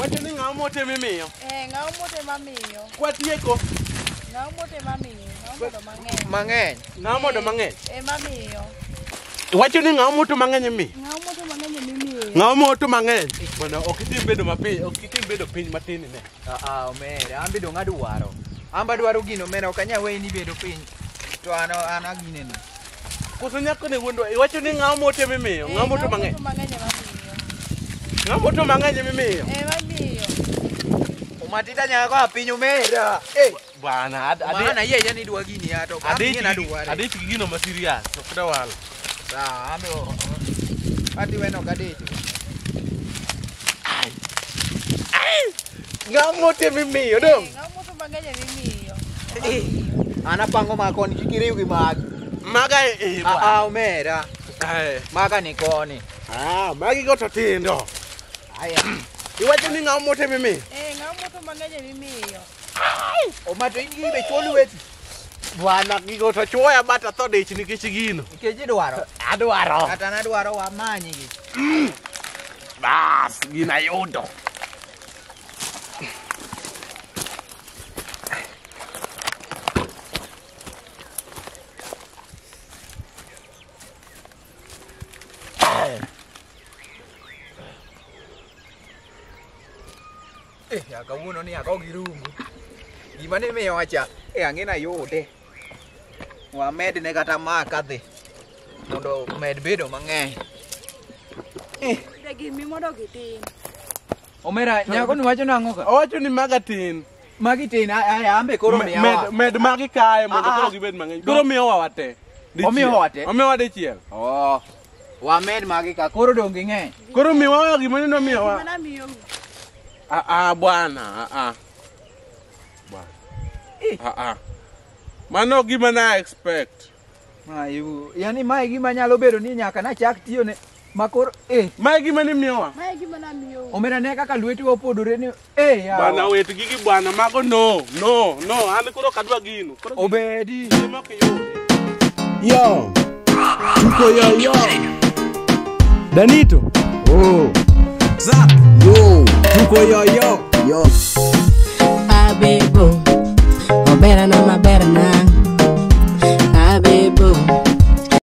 Wacho ni ng'awa mote mimiyo? Ng'awa mote mamiyo. Kwatieko? Ng'awa mote mamiyo. Ng'awa modo mang'eny. Mang'eny? Ng'awa modo mang'eny? Mamiyo. Wacho ni ng'awa moto mang'eny mi? Ng'awa moto mang'eny mimiyo. Ng'awa moto mang'eny? Bono okitim bedo mapiny, okitim bedo piny matin ne. Omera, an bedo ng'adwaro. Amba dwaro gino omera, ok anyal weyi ni bedo piny. To an agineni. Koso nyako ne wuondwa, iwacho ni ng'awa mote mimiyo? Ng'awa moto mang'eny? Ng'awa moto mang'eny mimiyo? Mamiyo. Umatita nyako apiny omera. Bwana, Mana yeye ni dwa gini ato. Adich gi gino ma serious, ok dawal. Sawa, ambe ati weno kadich. Ng'awa mote mimiyo dong? Ng'awa moto mang'eny mimiyo. An apango makoni kikiriw gi magi. Maga omera. Maga ni koni. Magi go to tindo. Aya. Iwacho ni ng'awa mote mimiyo? Ng'awa moto mang'eny mimiyo. Omato in gi be chuo lweti. Bwana gigo to chuoya bata tho dich nikech gino. Nikech idwaro. Adwaro. Kata nadwaro wamanyi gi. Bas, gina yudo. Kawuono ni ako gi rungu. Gima ne miyo wacha, ang'ina yude. Wamedne kata ma kadhi. Mondo med bedo mang'eny. Gimi modo gitin. Omera, nyako ni wacho nang'o ka? Owacho ni maga tin. Magi tin, ambe koro miyawa. Med magi kae mondo koro gibed mang'eny. Koro miyowa wate. Omiyowa wate? Omiyowa dichiel. Wamed magi ka, koro dong ging'eny. Koro miyowa gima neno miyowa. Gima namiyo. Bwana, Mano gima na expect. Yani mae gima nyalo bedo ni nyaka nachak tiyo ne makoro mae gima ni miyowa. Mae gima namiyo. Omera ne kaka lweti opodore ni bwana wet gigi bwana mago no an koro kadwa gino. Obedi. Yo. Tuko yo. Danito. Za. Yo. Tuko yo. Abebo. Obera na maberna.